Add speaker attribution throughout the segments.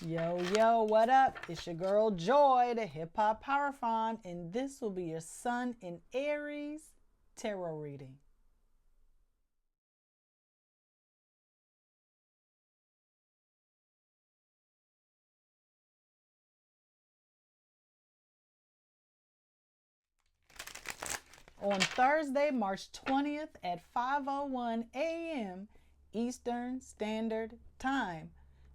Speaker 1: Yo, yo, what up? It's your girl Joy, the Hip Hop Power Fawn, and this will be your Sun in Aries tarot reading. On Thursday, March 20th at 5:01 a.m. Eastern Standard Time,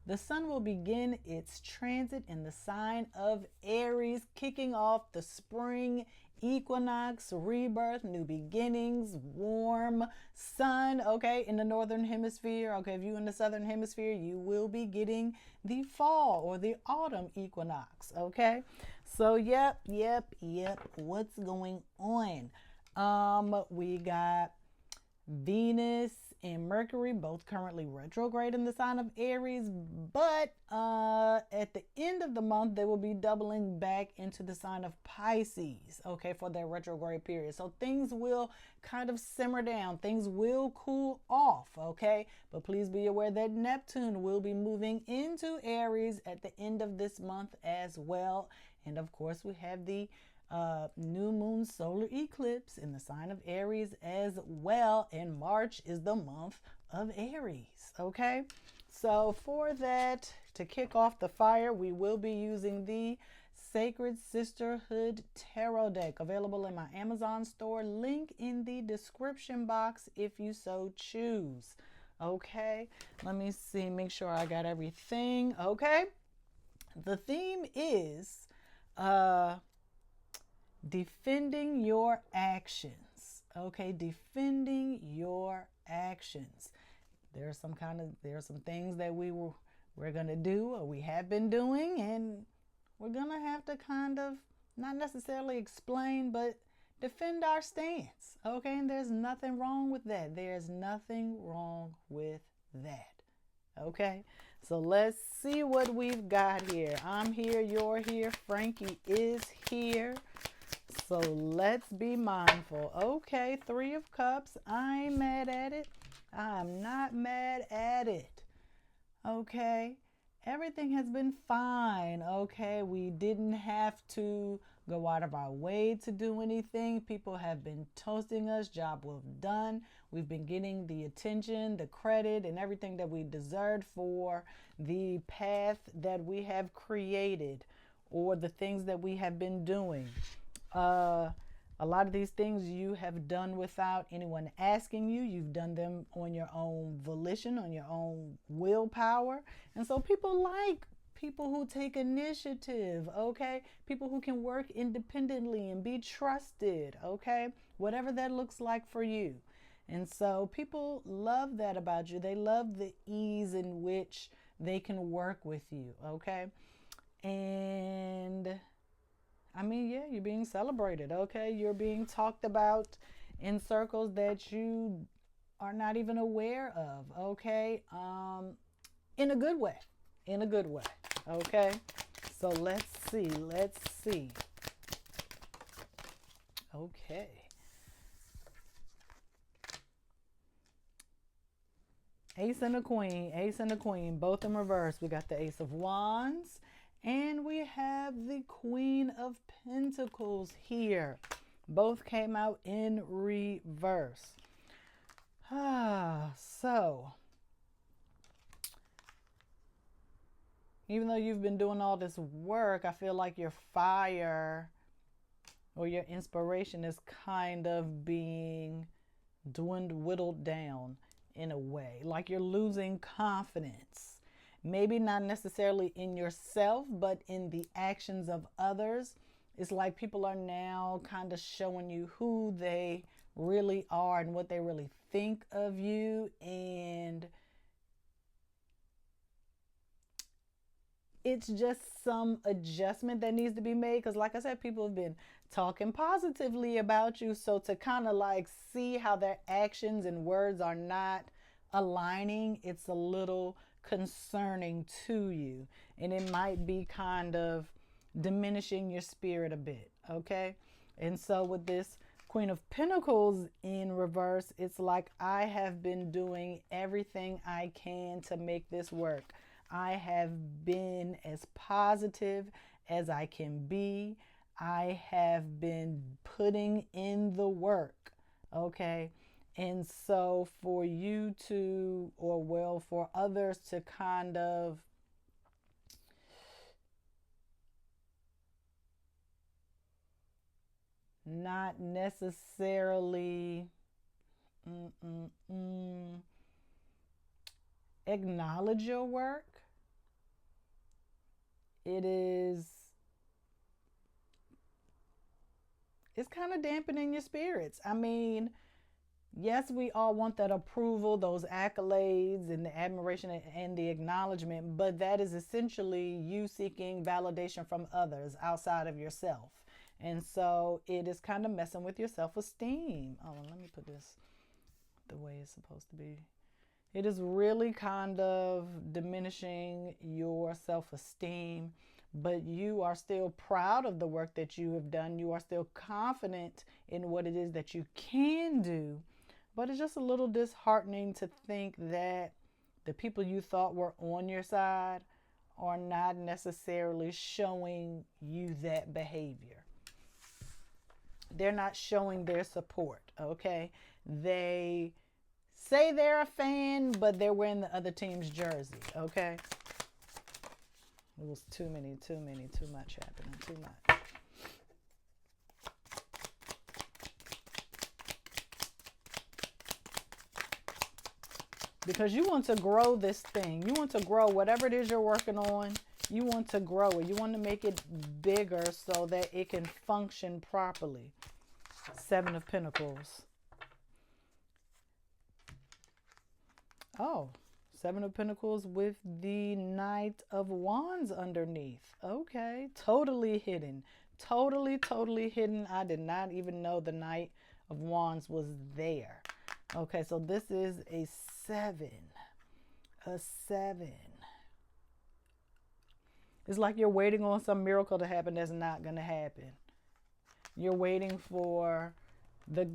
Speaker 1: the sun will begin its transit in the sign of Aries, kicking off the spring equinox, rebirth, new beginnings, warm sun, okay, in the northern hemisphere. Okay, if you're in the southern hemisphere, you will be getting the fall or the autumn equinox, okay? So, yep, what's going on? We got Venus and Mercury both currently retrograde in the sign of Aries, but at the end of the month they will be doubling back into the sign of Pisces, okay, for their retrograde period. So things will kind of simmer down, things will cool off, okay? But please be aware that Neptune will be moving into Aries at the end of this month as well. And of course, we have the new moon solar eclipse in the sign of Aries as well. And March is the month of Aries. Okay. So for that, to kick off the fire, we will be using the Sacred Sisterhood Tarot deck, available in my Amazon store. Link in the description box if you so choose. Okay. Let me see, make sure I got everything. Okay. The theme is uh defending your actions. Okay, defending your actions. There are some things that we're gonna do or we have been doing, and we're gonna have to kind of not necessarily explain, but defend our stance. Okay, and there's nothing wrong with that. There's nothing wrong with that. Okay, so let's see what we've got here. I'm here, you're here, Frankie is here. So let's be mindful. Okay, Three of Cups. I ain't mad at it. I'm not mad at it. Okay, everything has been fine. Okay, we didn't have to go out of our way to do anything. People have been toasting us. Job well done. We've been getting the attention, the credit, and everything that we deserved for the path that we have created or the things that we have been doing. Uh, a lot of these things you have done without anyone asking you. You've done them on your own volition, on your own willpower. And so people like people who take initiative, okay? People who can work independently and be trusted, okay? Whatever that looks like for you. And so people love that about you. They love the ease in which they can work with you, okay? And I mean, yeah, you're being celebrated, okay? You're being talked about in circles that you are not even aware of, okay? In a good way, in a good way, okay? So let's see, let's see. Okay. Ace and the Queen, both in reverse. We got the Ace of Wands and we have the Queen of Pentacles here. Both came out in reverse. So, even though you've been doing all this work, I feel like your fire or your inspiration is kind of being whittled down in a way. Like you're losing confidence. Maybe not necessarily in yourself, but in the actions of others. It's like people are now kind of showing you who they really are and what they really think of you. And it's just some adjustment that needs to be made. Because, like I said, people have been talking positively about you. So, to kind of like see how their actions and words are not aligning, it's a little concerning to you. And it might be kind of diminishing your spirit a bit. Okay. And so, with this Queen of Pentacles in reverse, it's like I have been doing everything I can to make this work. I have been as positive as I can be. I have been putting in the work. Okay. And so for you to, or well, for others to kind of not necessarily acknowledge your work, it's kind of dampening your spirits. I mean, yes, we all want that approval, those accolades and the admiration and the acknowledgement, but that is essentially you seeking validation from others outside of yourself. And so it is kind of messing with your self-esteem. Oh, let me put this the way it's supposed to be. It is really kind of diminishing your self-esteem, but you are still proud of the work that you have done. You are still confident in what it is that you can do, but it's just a little disheartening to think that the people you thought were on your side are not necessarily showing you that behavior. They're not showing their support, okay? They say they're a fan, but they're wearing the other team's jersey, okay? It was too much happening, too much. Because you want to grow this thing. You want to grow whatever it is you're working on. You want to grow it. You want to make it bigger so that it can function properly. 7 of Pentacles. Oh, 7 of Pentacles with the Knight of Wands underneath. Okay, totally hidden. Totally hidden. I did not even know the Knight of Wands was there. Okay, so this is a 7. A 7. It's like you're waiting on some miracle to happen that's not going to happen. You're waiting for the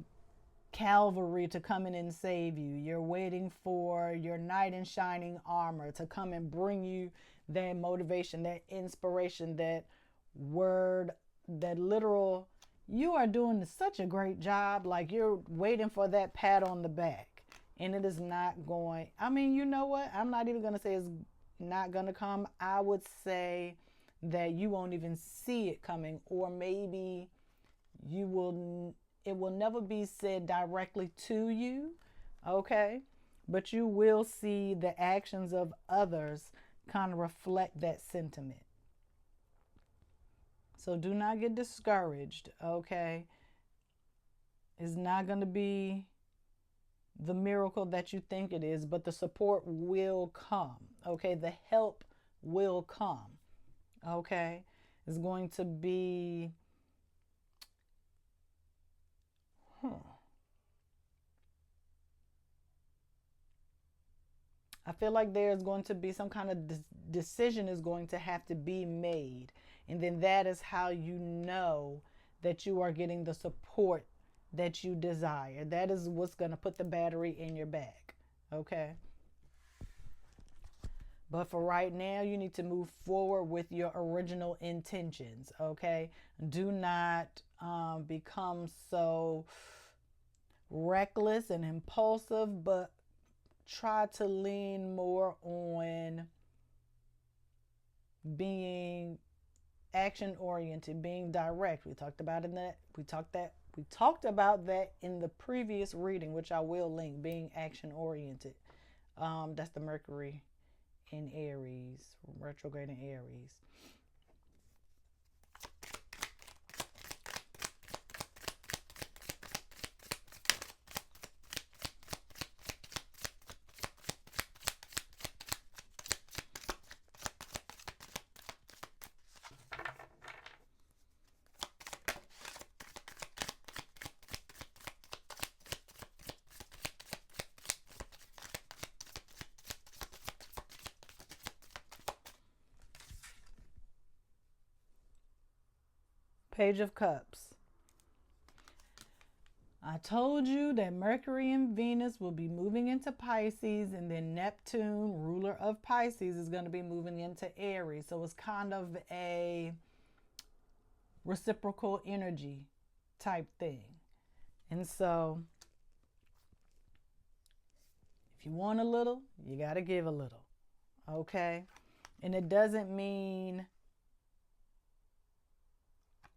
Speaker 1: cavalry to come in and save you. You're waiting for your knight in shining armor to come and bring you that motivation, that inspiration, that word, that literal, you are doing such a great job. Like you're waiting for that pat on the back, and it is not going. I mean, you know what? I'm not even going to say it's not going to come. I would say that you won't even see it coming, or maybe it will never be said directly to you, okay? But you will see the actions of others kind of reflect that sentiment. So do not get discouraged, okay? It's not going to be the miracle that you think it is, but the support will come, okay? The help will come, okay? It's going to be... I feel like there's going to be some kind of decision is going to have to be made. And then that is how you know that you are getting the support that you desire. That is what's going to put the battery in your back. Okay? But for right now, you need to move forward with your original intentions. Okay? Do not become so reckless and impulsive, but try to lean more on being action oriented, being direct. We talked about that in the previous reading, which I will link, being action oriented. That's the Mercury in Aries, retrograde in Aries. Page of Cups. I told you that Mercury and Venus will be moving into Pisces, and then Neptune, ruler of Pisces, is going to be moving into Aries. So it's kind of a reciprocal energy type thing. And so if you want a little, you got to give a little. Okay? And it doesn't mean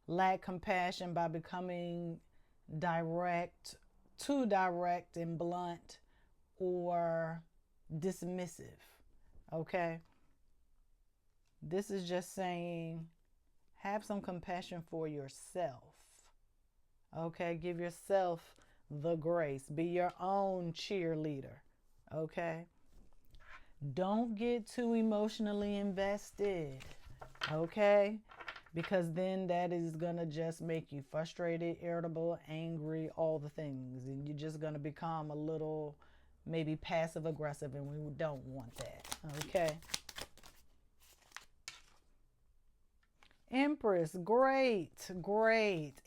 Speaker 1: lack compassion by becoming too direct and blunt or dismissive. Okay? This is just saying have some compassion for yourself. Okay? Give yourself the grace. Be your own cheerleader. Okay? Don't get too emotionally invested. Okay? Because then that is going to just make you frustrated, irritable, angry, all the things. And you're just going to become a little maybe passive aggressive, and we don't want that. Okay? Empress, great.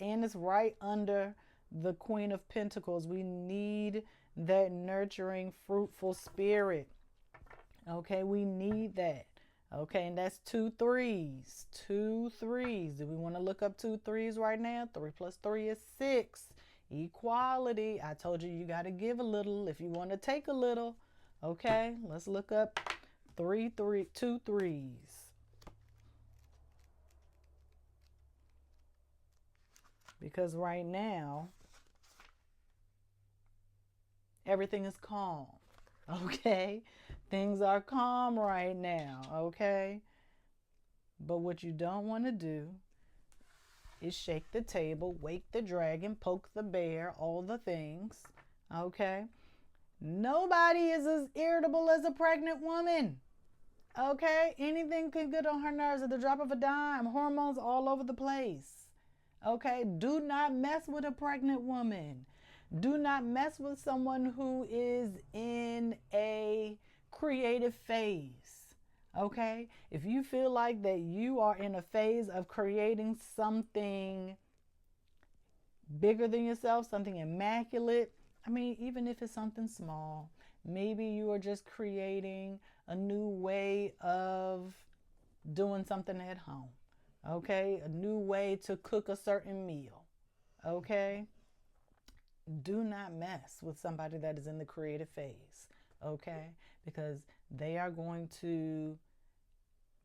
Speaker 1: And it's right under the Queen of Pentacles. We need that nurturing, fruitful spirit. Okay, we need that. Okay, and that's 2 3s. 2 3s. Do we want to look up 2 3s right now? 3 plus 3 is 6. Equality. I told you you got to give a little if you want to take a little. Okay, let's look up 2 3s. Because right now, everything is calm. Okay? Things are calm right now, okay? But what you don't want to do is shake the table, wake the dragon, poke the bear, all the things, okay? Nobody is as irritable as a pregnant woman, okay? Anything can get on her nerves at the drop of a dime. Hormones all over the place, okay? Do not mess with a pregnant woman. Do not mess with someone who is in a creative phase. Okay? If you feel like that you are in a phase of creating something bigger than yourself, something immaculate, I mean, even if it's something small, maybe you are just creating a new way of doing something at home. Okay? A new way to cook a certain meal. Okay? Do not mess with somebody that is in the creative phase. Okay? Because they are going to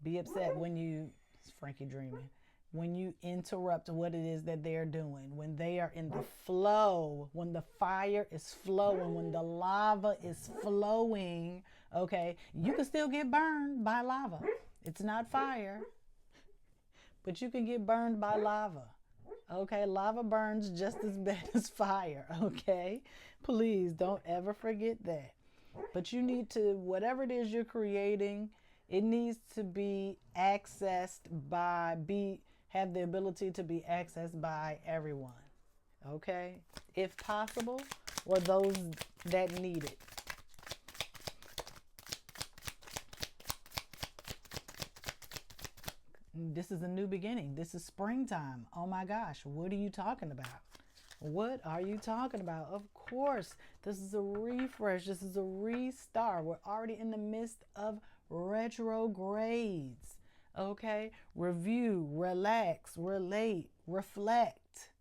Speaker 1: be upset when you, it's Frankie dreaming, when you interrupt what it is that they're doing. When they are in the flow, when the fire is flowing, when the lava is flowing, okay, you can still get burned by lava. It's not fire, but you can get burned by lava. Okay, lava burns just as bad as fire. Okay, please don't ever forget that. But you need to, whatever it is you're creating, it needs to be accessed have the ability to be accessed by everyone. Okay, if possible, or those that need it. This is a new beginning. This is springtime. Oh my gosh, what are you talking about? What are you talking about? Of course, this is a refresh. This is a restart. We're already in the midst of retrogrades. Okay? Review, relax, relate, reflect.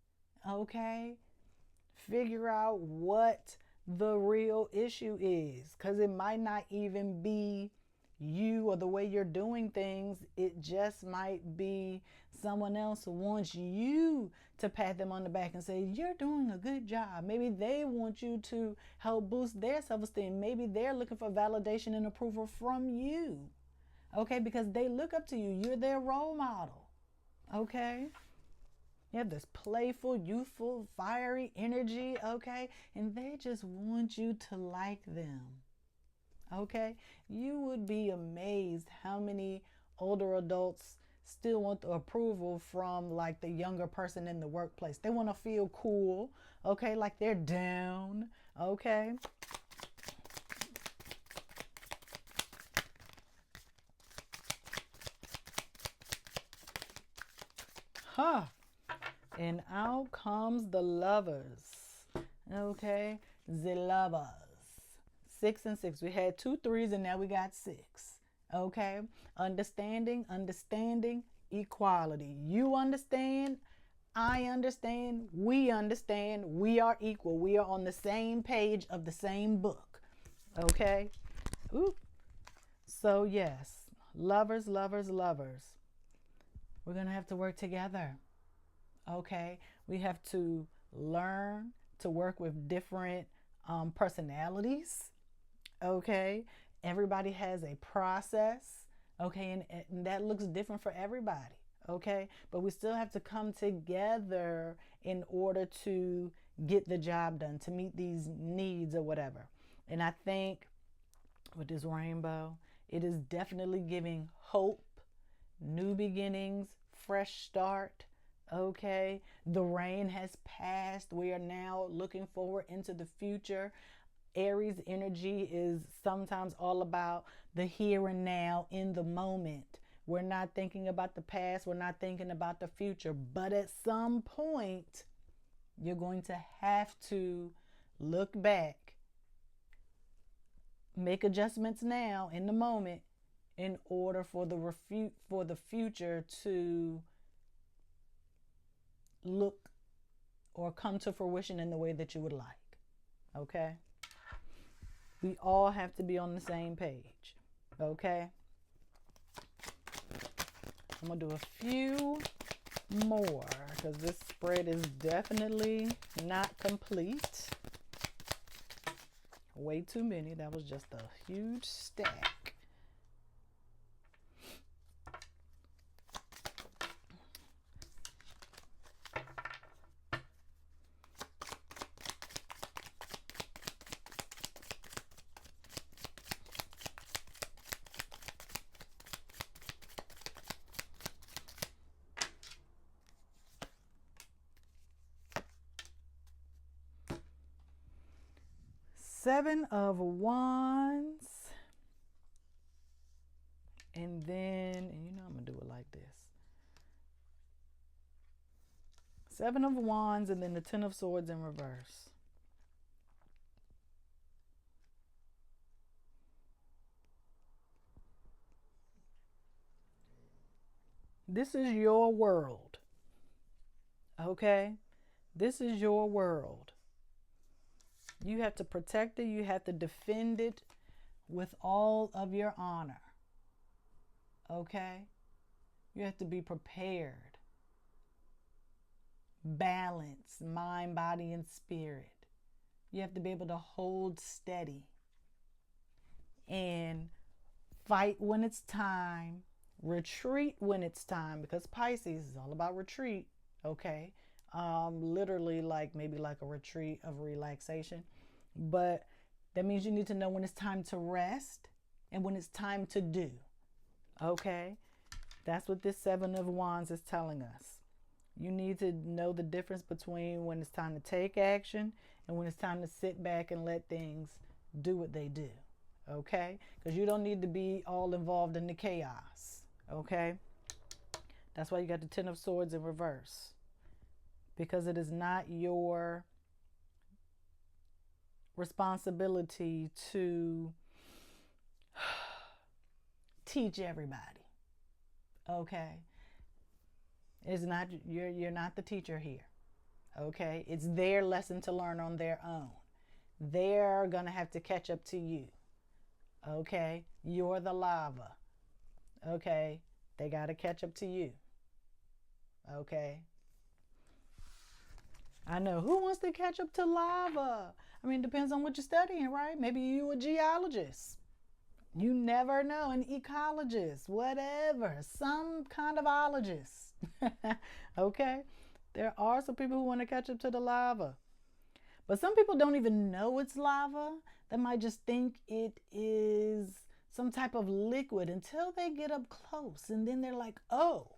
Speaker 1: Okay? Figure out what the real issue is, because it might not even be you or the way you're doing things. It just might be someone else who wants you to pat them on the back and say, you're doing a good job. Maybe they want you to help boost their self-esteem. Maybe they're looking for validation and approval from you. Okay, because they look up to you. You're their role model. Okay? You have this playful, youthful, fiery energy, okay? And they just want you to like them. Okay? You would be amazed how many older adults still want the approval from like the younger person in the workplace. They want to feel cool, okay? Like they're down, okay? And out comes the Lovers. Okay, the lovers. 6 and 6. We had 2 3s and now we got 6. Okay, understanding, equality. You understand, I understand, we understand, we are equal. We are on the same page of the same book. Okay? Ooh. So, yes, lovers, lovers, lovers. We're going to have to work together. Okay? We have to learn to work with different personalities. Okay? Everybody has a process. Okay? And that looks different for everybody. Okay? But we still have to come together in order to get the job done, to meet these needs or whatever. And I think with this rainbow, it is definitely giving hope, new beginnings, fresh start. Okay, the rain has passed. We are now looking forward into the future. Aries energy is sometimes all about the here and now, in the moment. We're not thinking about the past, we're not thinking about the future, but at some point, you're going to have to look back, make adjustments now in the moment in order for the future to look or come to fruition in the way that you would like. Okay? We all have to be on the same page. Okay? I'm going to do a few more because this spread is definitely not complete. Way too many. That was just a huge stack. Seven of Wands. And then, and you know I'm going to do it like this. 7 of Wands and then the 10 of Swords in reverse. This is your world. Okay? This is your world. You have to protect it. You have to defend it with all of your honor. Okay? You have to be prepared. Balance, mind, body, and spirit. You have to be able to hold steady and fight when it's time, retreat when it's time, because Pisces is all about retreat. Okay? Literally maybe like a retreat of relaxation. But that means you need to know when it's time to rest and when it's time to do. Okay? That's what this 7 of Wands is telling us. You need to know the difference between when it's time to take action and when it's time to sit back and let things do what they do. Okay? Because you don't need to be all involved in the chaos. Okay? That's why you got the 10 of Swords in reverse. Because it is not your responsibility to teach everybody. Okay? It's not, you're not the teacher here. Okay? It's their lesson to learn on their own. They're going to have to catch up to you. Okay? You're the lava. Okay? They got to catch up to you. Okay? I know. Who wants to catch up to lava? I mean, it depends on what you're studying, right? Maybe you a geologist. You never know. An ecologist, whatever. Some kind of ologist. Okay? There are some people who want to catch up to the lava. But some people don't even know it's lava. They might just think it is some type of liquid until they get up close. And then they're like, oh,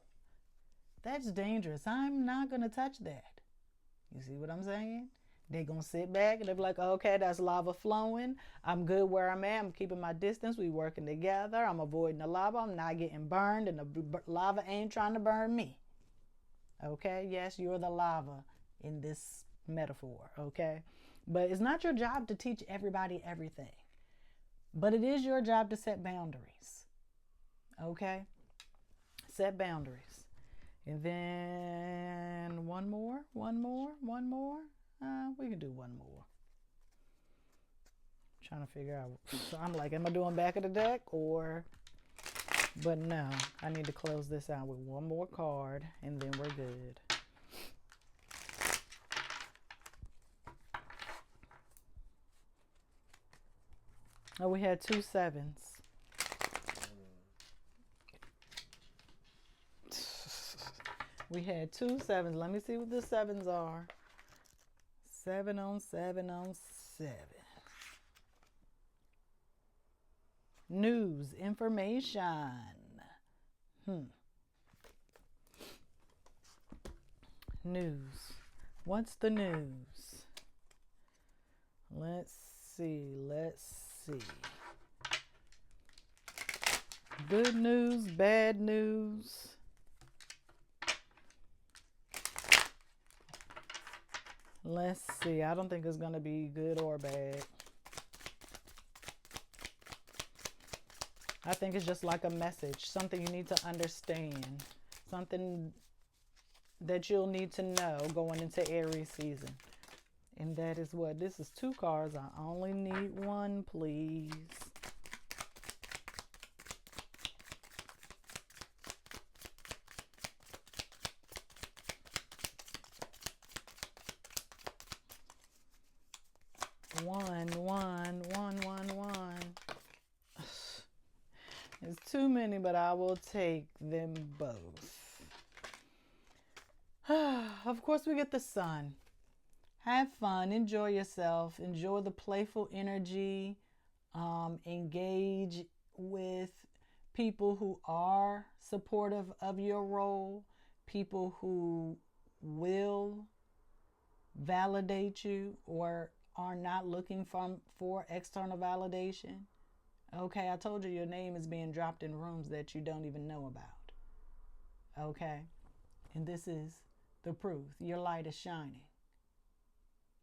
Speaker 1: that's dangerous. I'm not going to touch that. You see what I'm saying? They're going to sit back and they're like, okay, that's lava flowing. I'm good where I'm at. I'm keeping my distance. We working together. I'm avoiding the lava. I'm not getting burned and the lava ain't trying to burn me. Okay? Yes, you're the lava in this metaphor. Okay? But it's not your job to teach everybody everything. But it is your job to set boundaries. Okay? Set boundaries. And then one more. We can do one more. Trying to figure out. So I'm like, am I doing back of the deck or? But no, I need to close this out with one more card and then we're good. Oh, we had 2 sevens. We had 2 sevens. Let me see what the sevens are. 7 on 7 on 7. News, information. News. What's the news? Let's see. Good news, bad news. Let's see. I don't think it's going to be good or bad. I think it's just like a message, something you need to understand, something that you'll need to know going into Aries season. And that is what, this is 2 cards. I only need 1, please. One. It's too many, but I will take them both. Of course, we get the Sun. Have fun. Enjoy yourself. Enjoy the playful energy. Engage with people who are supportive of your role. People who will validate you or are not looking for external validation. Okay, I told you your name is being dropped in rooms that you don't even know about. Okay, and this is the proof. Your light is shining.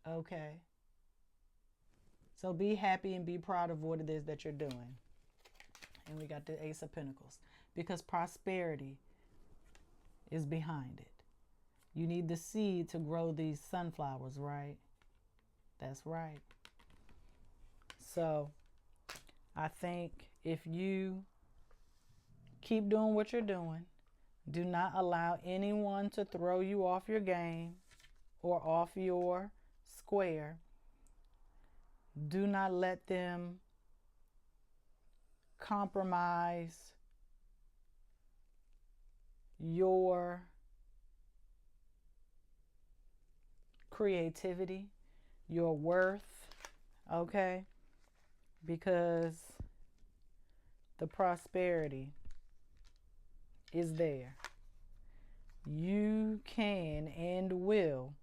Speaker 1: Okay, so be happy and be proud of what it is that you're doing. And we got the Ace of Pentacles because prosperity is behind it. You need the seed to grow these sunflowers, right? That's right. So I think if you keep doing what you're doing, do not allow anyone to throw you off your game or off your square. Do not let them compromise your creativity, your worth, okay? Because the prosperity is there. You can and will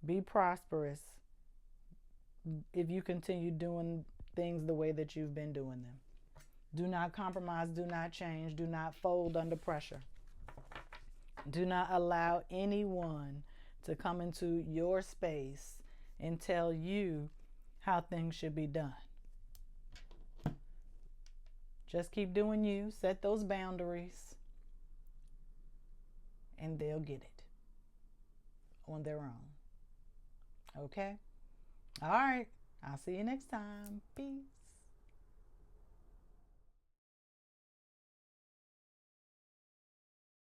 Speaker 1: be prosperous if you continue doing things the way that you've been doing them. Do not compromise, do not change, do not fold under pressure. Do not allow anyone to come into your space and tell you how things should be done. Just keep doing you, set those boundaries, and they'll get it on their own. Okay? All right. I'll see you next time. Peace.